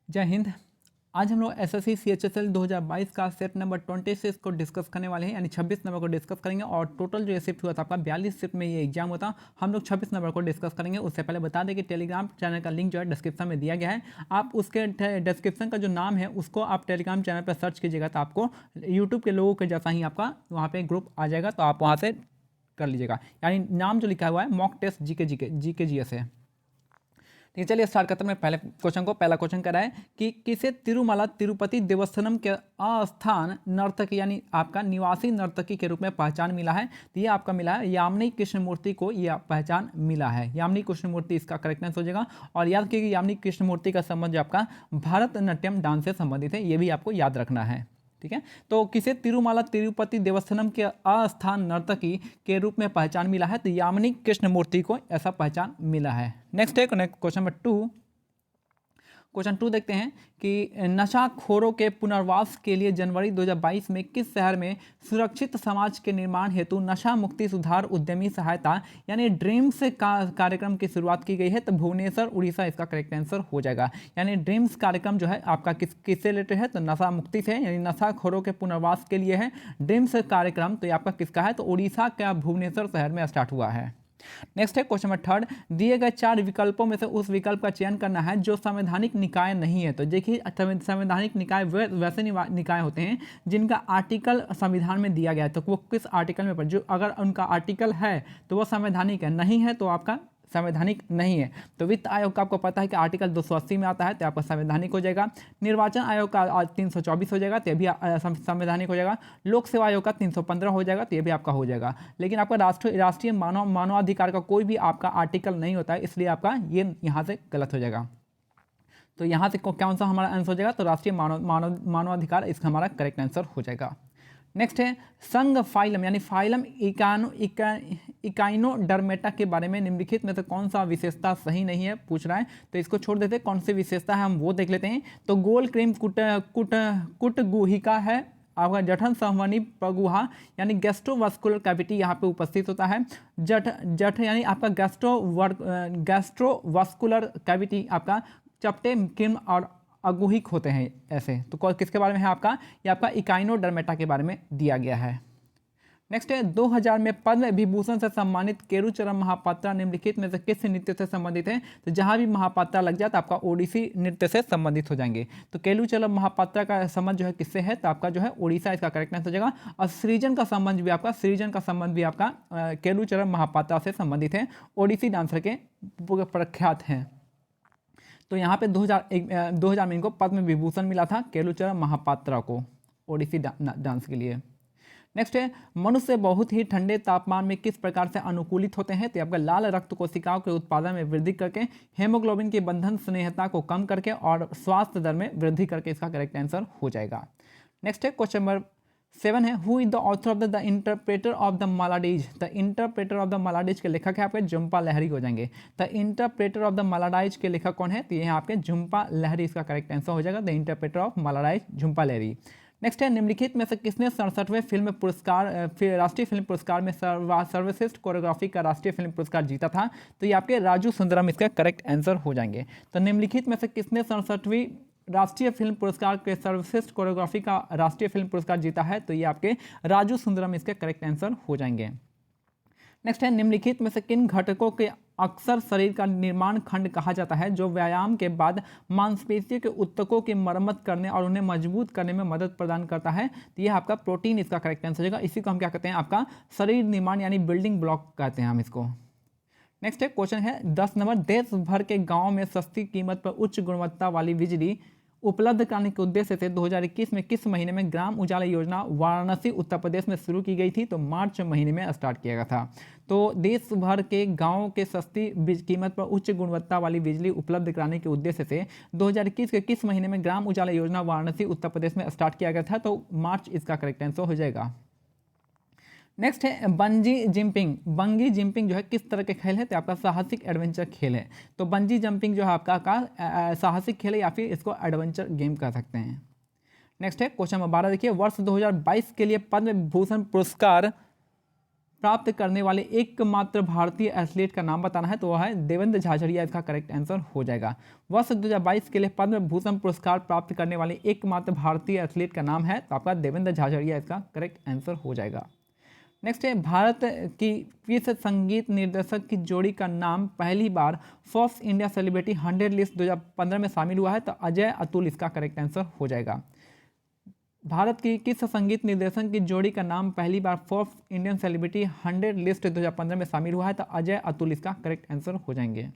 जय हिंद। आज हम लोग एसएससी सीएचएसएल 2022 का सेट नंबर 26 को डिस्कस करने वाले हैं, यानी 26 नंबर को डिस्कस करेंगे। और टोटल जो ये शिफ्ट हुआ था आपका 42 शिफ्ट में ये एग्जाम होता, हम लोग 26 नंबर को डिस्कस करेंगे। उससे पहले बता दें कि टेलीग्राम चैनल का लिंक जो है डिस्क्रिप्शन में दिया गया है। आप उसके डिस्क्रिप्शन का जो नाम है उसको आप टेलीग्राम चैनल पर सर्च कीजिएगा तो आपको यूट्यूब के लोगों के जैसा ही आपका वहाँ पर ग्रुप आ जाएगा, तो आप वहाँ से कर लीजिएगा। यानी नाम जो लिखा हुआ है मॉक टेस्ट जीके जीएस है। ठीक है, चलिए स्टार्ट करते हैं। मैं पहले क्वेश्चन को पहला क्वेश्चन कर रहा है कि किसे तिरुमला तिरुपति देवस्थानम के अस्थान नर्तकी यानी आपका निवासी नर्तकी के रूप में पहचान मिला है। तो ये आपका मिला है यामिनी कृष्णमूर्ति को यह पहचान मिला है। यामिनी कृष्णमूर्ति इसका करेक्ट आंसर हो जाएगा। और याद कीजिए यामिनी कृष्णमूर्ति का संबंध जो आपका भरतनाट्यम डांस से संबंधित है, ये भी आपको याद रखना है। ठीक है, तो किसे तिरुमला तिरुपति देवस्थानम के अस्थान नर्तकी के रूप में पहचान मिला है? तो यामिनी कृष्णमूर्ति को ऐसा पहचान मिला है। नेक्स्ट है क्वेश्चन नंबर 2। क्वेश्चन 2 देखते हैं कि नशाखोरों के पुनर्वास के लिए जनवरी 2022 में किस शहर में सुरक्षित समाज के निर्माण हेतु नशा मुक्ति सुधार उद्यमी सहायता यानी ड्रीम्स कार्यक्रम की शुरुआत की गई है? तो भुवनेश्वर उड़ीसा इसका करेक्ट आंसर हो जाएगा। यानी ड्रीम्स कार्यक्रम जो है आपका किससे रिलेटेड है? तो नशा मुक्ति से, यानी नशाखोरों के पुनर्वास के लिए है ड्रीम्स कार्यक्रम। तो ये आपका किसका है? तो उड़ीसा का भुवनेश्वर शहर में स्टार्ट हुआ है। नेक्स्ट है क्वेश्चन नंबर 3। दिए गए 4 विकल्पों में से उस विकल्प का चयन करना है जो संवैधानिक निकाय नहीं है। तो देखिए संवैधानिक निकाय वैसे निकाय होते हैं जिनका आर्टिकल संविधान में दिया गया है। तो वो किस आर्टिकल में, जो अगर उनका आर्टिकल है तो वो संवैधानिक है, नहीं है तो आपका संवैधानिक नहीं है। तो वित्त आयोग का आपको पता है कि आर्टिकल 280 में आता है, तो आपका संवैधानिक हो जाएगा। निर्वाचन आयोग का 324 हो जाएगा, तो ये भी संवैधानिक हो जाएगा। लोक सेवा आयोग का 315 हो जाएगा, तो ये भी आपका हो जाएगा। लेकिन आपका राष्ट्रीय मानवाधिकार का कोई भी आपका आर्टिकल नहीं होता है, इसलिए आपका ये यहाँ से गलत हो जाएगा। तो यहाँ से कौन सा हमारा आंसर हो जाएगा? तो राष्ट्रीय मानवाधिकार इसका हमारा करेक्ट आंसर हो जाएगा। नेक्स्ट है संघ फाइलम यानी फाइलम इकाइनोडर्मेटा के बारे में निम्नलिखित में से कौन सा विशेषता सही नहीं है पूछ रहा है। तो इसको छोड़ देते हैं, कौन सी विशेषता है हम वो देख लेते हैं। तो गोल क्रीम कुटगुहिका है आपका। जठन संवहनी प्रगुहा यानी गैस्ट्रोवास्कुलर कैविटी यहाँ पे उपस्थित होता है। जठ यानी आपका गैस्ट्रोवास्कुलर कैविटी आपका चपटे किम और अगुहिक होते हैं ऐसे। तो किसके बारे में है आपका? ये आपका इकाइनोडर्मेटा के बारे में दिया गया है। नेक्स्ट है 2000 में पद्म विभूषण से सम्मानित केलुचरण महापात्रा निम्नलिखित में से किस नृत्य से संबंधित है? तो जहां भी महापात्रा लग जाए तो आपका ओडिसी नृत्य से संबंधित हो जाएंगे। तो केलुचरण महापात्रा का संबंध जो है किससे है? तो आपका जो है ओडिशा इसका करेक्ट आंसर हो जाएगा। और सृजन का संबंध भी आपका केलुचरण महापात्रा से संबंधित है, ओडिसी डांसर के प्रख्यात हैं। तो यहाँ पे 2000 में इनको पद्म विभूषण मिला था केलुचरण महापात्रा को ओडिसी डांस के लिए। नेक्स्ट है मनुष्य बहुत ही ठंडे तापमान में किस प्रकार से अनुकूलित होते हैं? तो आपका लाल रक्त कोशिकाओं के उत्पादन में वृद्धि करके, हेमोग्लोबिन की बंधन स्नेहता को कम करके और स्वास्थ्य दर में वृद्धि करके इसका करेक्ट आंसर हो जाएगा। नेक्स्ट है क्वेश्चन नंबर 7 है who is the author of the interpreter of the maladies. The interpreter of the maladies के लेखक है आपके झुम्पा लाहिरी हो जाएंगे। The interpreter of the maladies के लेखक कौन है? तो ये आपके झुम्पा लाहिरी इसका करेक्ट आंसर हो जाएगा। The interpreter of maladies Jhumpa Lahiri. Next है निम्नलिखित में से किसने 67वें फिल्म पुरस्कार राष्ट्रीय फिल्म पुरस्कार में सर्वश्रेष्ठ कोरियोग्राफी का राष्ट्रीय फिल्म पुरस्कार जीता था? तो ये आपके राजू सुंदरम इसका करेक्ट आंसर हो जाएंगे। तो निम्नलिखित में से किसने 67वीं राष्ट्रीय फिल्म पुरस्कार के सर्वश्रेष्ठ कोरियोग्राफी का राष्ट्रीय फिल्म पुरस्कार जीता है? तो ये आपके राजू सुंदरम इसके करेक्ट आंसर हो जाएंगे। नेक्स्ट है निम्नलिखित में से किन घटकों के अक्सर शरीर का निर्माण खंड कहा जाता है जो व्यायाम के बाद मांसपेशियों के ऊतकों की मरम्मत करने और उन्हें मजबूत करने में मदद प्रदान करता है? तो यह आपका प्रोटीन इसका करेक्ट आंसर होगा। इसी को हम क्या कहते हैं? आपका शरीर निर्माण यानी बिल्डिंग ब्लॉक कहते हैं हम इसको। नेक्स्ट है क्वेश्चन है 10 नंबर देश भर के गाँव में सस्ती कीमत पर उच्च गुणवत्ता वाली बिजली उपलब्ध कराने के उद्देश्य से 2021 में किस महीने में ग्राम उजाला योजना वाराणसी उत्तर प्रदेश में शुरू की गई थी? तो मार्च महीने में स्टार्ट किया गया था। तो देश भर के गांव के सस्ती कीमत पर उच्च गुणवत्ता वाली बिजली उपलब्ध कराने के उद्देश्य से 2021 के किस महीने में ग्राम उजाला योजना वाराणसी उत्तर प्रदेश में स्टार्ट किया गया था? तो मार्च इसका करेक्ट आंसर हो जाएगा। नेक्स्ट है बंजी जंपिंग। बंगी जंपिंग जो है किस तरह के खेल है? तो आपका साहसिक एडवेंचर खेल है। तो बंजी जंपिंग जो है आपका साहसिक खेल है या फिर इसको एडवेंचर गेम कह सकते हैं। नेक्स्ट है क्वेश्चन नंबर 12 देखिए वर्ष 2022 के लिए पद्म विभूषण पुरस्कार प्राप्त करने वाले एकमात्र भारतीय एथलीट का नाम बताना है, तो वह है देवेंद्र झाझड़िया, इसका करेक्ट आंसर हो जाएगा। वर्ष 2022 के लिए पद्म भूषण पुरस्कार प्राप्त करने वाले एकमात्र भारतीय एथलीट का नाम है, तो आपका देवेंद्र झाझड़िया इसका करेक्ट आंसर हो जाएगा। नेक्स्ट है, भारत की किस संगीत निर्देशक की जोड़ी का नाम पहली बार फोर्ब्स इंडिया सेलिब्रिटी 100 लिस्ट 2015 में शामिल हुआ है, तो अजय अतुल इसका करेक्ट आंसर हो जाएगा। भारत की किस संगीत निर्देशक की जोड़ी का नाम पहली बार फोर्ब्स इंडियन सेलिब्रिटी 100 लिस्ट 2015 में शामिल हुआ है, तो अजय अतुल इसका करेक्ट आंसर हो जाएंगे।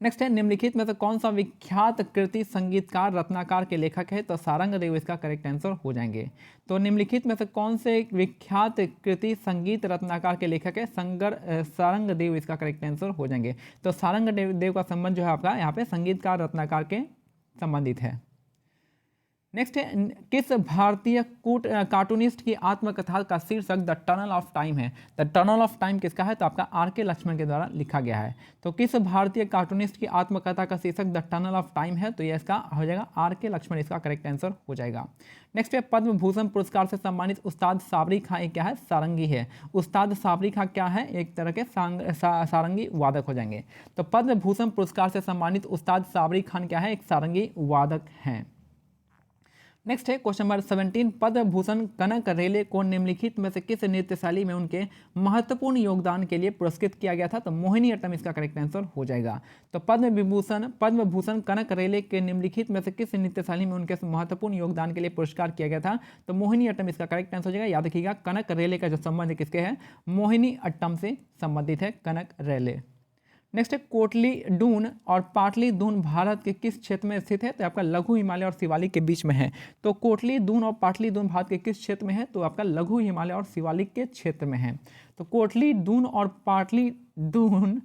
नेक्स्ट है, निम्नलिखित में से कौन सा विख्यात कृति संगीतकार रत्नाकर के लेखक है, तो सारंगदेव इसका करेक्ट आंसर हो जाएंगे। तो निम्नलिखित में से कौन से विख्यात कृति संगीत रत्नाकर के लेखक है, सारंगदेव इसका करेक्ट आंसर हो जाएंगे। तो सारंगदेव का संबंध जो है आपका यहाँ पे संगीतकार रत्नाकर के संबंधित है। नेक्स्ट है, किस भारतीय कार्टूनिस्ट की आत्मकथा का शीर्षक द टनल ऑफ टाइम है। द टनल ऑफ टाइम किसका है, तो आपका आर.के. लक्ष्मण के द्वारा लिखा गया है। तो किस भारतीय कार्टूनिस्ट की आत्मकथा का शीर्षक द टनल ऑफ टाइम है, तो ये इसका हो जाएगा आर.के. लक्ष्मण, इसका करेक्ट आंसर हो जाएगा। नेक्स्ट है, पद्म भूषण पुरस्कार से सम्मानित उस्ताद साबरी खां एक क्या है, सारंगी है। उस्ताद साबरी खां क्या है, एक तरह के सारंगी वादक हो जाएंगे। तो पद्म भूषण पुरस्कार से सम्मानित उस्ताद साबरी खान क्या है, एक सारंगी वादक हैं। नेक्स्ट है क्वेश्चन नंबर 17, पद्म भूषण कनक रेले को निम्नलिखित में से किस नृत्य शैली में उनके महत्वपूर्ण योगदान के लिए पुरस्कृत किया गया था, तो मोहिनीअट्टम इसका करेक्ट आंसर हो जाएगा। तो पद्म भूषण कनक रेले के निम्नलिखित में से किस नृत्य शैली में उनके महत्वपूर्ण योगदान के लिए पुरस्कार किया गया था, तो मोहिनीअट्टम इसका करेक्ट आंसर हो जाएगा। याद रखिएगा, कनक रेले का जो संबंध किसके है, मोहिनीअट्टम से संबंधित है कनक रेले। नेक्स्ट है, कोटली दून और पाटली दून भारत के किस क्षेत्र में स्थित है, तो आपका लघु हिमालय और शिवालिक के बीच में है। तो कोटली दून और पाटली दून भारत के किस क्षेत्र में है, तो आपका लघु हिमालय और शिवालिक के क्षेत्र में है। तो कोटली दून और पाटली दून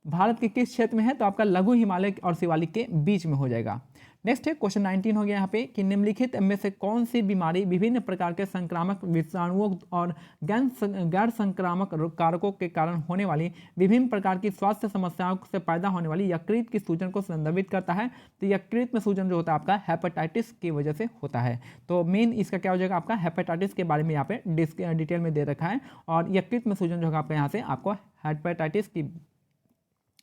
भारत के किस क्षेत्र में है, तो आपका लघु हिमालय और शिवालिक के बीच में हो जाएगा। नेक्स्ट है क्वेश्चन 19 हो गया यहाँ पे कि निम्नलिखित में से कौन सी बीमारी विभिन्न प्रकार के संक्रामक विषाणुओं और गैर संक्रामक कारकों के कारण होने वाली विभिन्न प्रकार की स्वास्थ्य समस्याओं से पैदा होने वाली यकृत की सूजन को संदर्भित करता है। तो यकृत में सूजन जो होता है आपका हेपेटाइटिस की वजह से होता है। तो मेन इसका क्या हो जाएगा, आपका हेपेटाइटिस के बारे में यहाँ पे डिटेल में दे रखा है। और यकृत में सूजन जो होगा आपका यहाँ से आपको हेपेटाइटिस की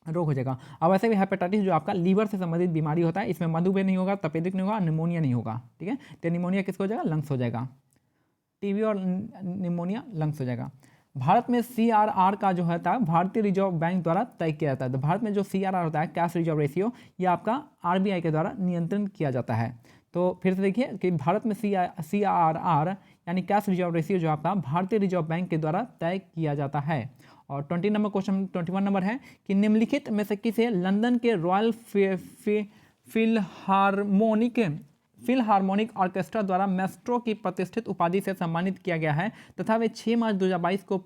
रोग हो जाएगा। अब वैसे भी हेपेटाइटिस जो आपका लीवर से संबंधित बीमारी होता है, इसमें मधुमेह नहीं होगा, तपेदिक नहीं होगा, निमोनिया नहीं होगा। ठीक है, तो निमोनिया किसको हो जाएगा, लंग्स हो जाएगा। टीबी और निमोनिया लंग्स हो जाएगा। भारत में CRR का जो होता है भारतीय रिजर्व बैंक द्वारा तय किया जाता है। तो भारत में जो CRR होता है, कैश रिजर्व रेशियो, यह आपका RBI के द्वारा नियंत्रण किया जाता है। तो फिर से देखिए कि भारत में CRR यानी कैश रिजर्व रेशियो जो आपका भारतीय रिजर्व बैंक के द्वारा तय किया जाता है। और 21 नंबर है कि निम्नलिखित में से किसे लंदन के रॉयल फिलहार्मोनिक ऑर्केस्ट्रा द्वारा मैस्ट्रो की प्रतिष्ठित उपाधि से सम्मानित किया गया है तथा वे 6 मार्च 2022 को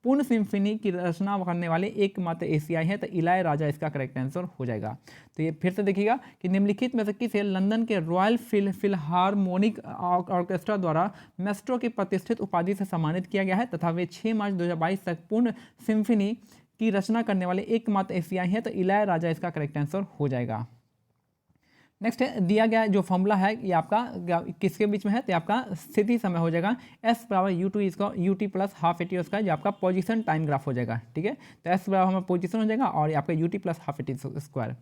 पूर्ण सिम्फनी की रचना करने वाले एकमात्र एशियाई है। तो इलायराजा इसका करेक्ट आंसर हो जाएगा। तो ये फिर से देखिएगा कि निम्नलिखित में से किसे लंदन के रॉयल फिलहार्मोनिक ऑर्केस्ट्रा द्वारा मैस्ट्रो की प्रतिष्ठित उपाधि से सम्मानित किया गया है तथा वे 6 मार्च 2022 तक पूर्ण सिम्फनी की रचना करने वाले एकमात्र एशियाई है। तो इलायराजा इसका करेक्ट आंसर हो जाएगा। नेक्स्ट है, दिया गया जो फॉर्मूला है ये आपका किसके बीच में है, तो आपका स्थिति समय हो जाएगा S बराबर U2 इसका UT प्लस हाफ AT उसका जो आपका पोजीशन टाइम ग्राफ हो जाएगा। ठीक है, तो S बराबर हमारा पोजीशन हो जाएगा और आपका UT plus half AT square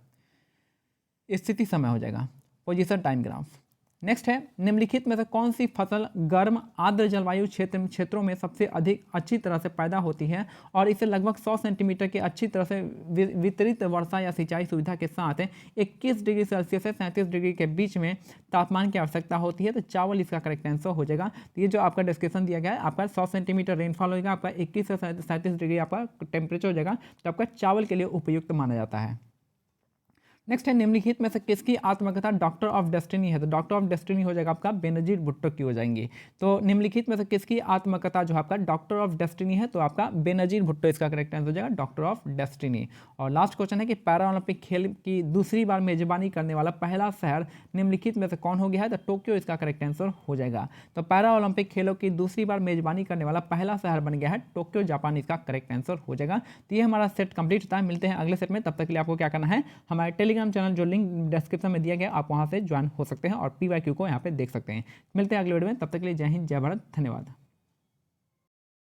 स्थिति समय हो जाएगा, पोजीशन टाइम ग्राफ। नेक्स्ट है, निम्नलिखित में से कौन सी फसल गर्म आर्द्र जलवायु क्षेत्रों में सबसे अधिक अच्छी तरह से पैदा होती है और इसे लगभग 100 सेंटीमीटर के अच्छी तरह से वितरित वर्षा या सिंचाई सुविधा के साथ 21 डिग्री सेल्सियस से 37 डिग्री के बीच में तापमान की आवश्यकता होती है। तो चावल इसका करेक्ट आंसर हो जाएगा। तो ये जो आपका डिस्क्रिप्शन दिया गया है, आपका 100 सेंटीमीटर रेनफॉल होगा, आपका 21 से 37 डिग्री आपका टेम्परेचर हो जाएगा, तो आपका चावल के लिए उपयुक्त माना जाता है। नेक्स्ट है, निम्नलिखित में से किसकी आत्मकथा डॉक्टर ऑफ डेस्टिनी है, तो डॉक्टर ऑफ डेस्टिनी हो जाएगा आपका बेनजीर भुट्टो की हो जाएंगी। तो निम्नलिखित में से किसकी आत्मकथा जो आपका डॉक्टर ऑफ डेस्टिनी है, तो आपका बेनजीर भुट्टो इसका करेक्ट आंसर हो जाएगा, डॉक्टर ऑफ डेस्टिनी। और लास्ट क्वेश्चन है कि पैरा ओलंपिक खेल की दूसरी बार मेजबानी करने वाला पहला शहर निम्नलिखित में से कौन हो गया है, तो टोक्यो इसका करेक्ट आंसर हो जाएगा। तो पैरा ओलंपिक खेलों की दूसरी बार मेजबानी करने वाला पहला शहर बन गया है टोक्यो, जापान इसका करेक्ट आंसर हो जाएगा। तो ये हमारा सेट कंप्लीट होता है। मिलते हैं अगले सेट में, तब तक के लिए आपको क्या करना है, हमारे टेलीग्राम चैनल जो लिंक डिस्क्रिप्शन में दिया गया आप वहां से ज्वाइन हो सकते हैं और PYQ को यहाँ पे देख सकते हैं। मिलते हैं अगले वीडियो में, तब तक के लिए जय हिंद, जय भारत, धन्यवाद।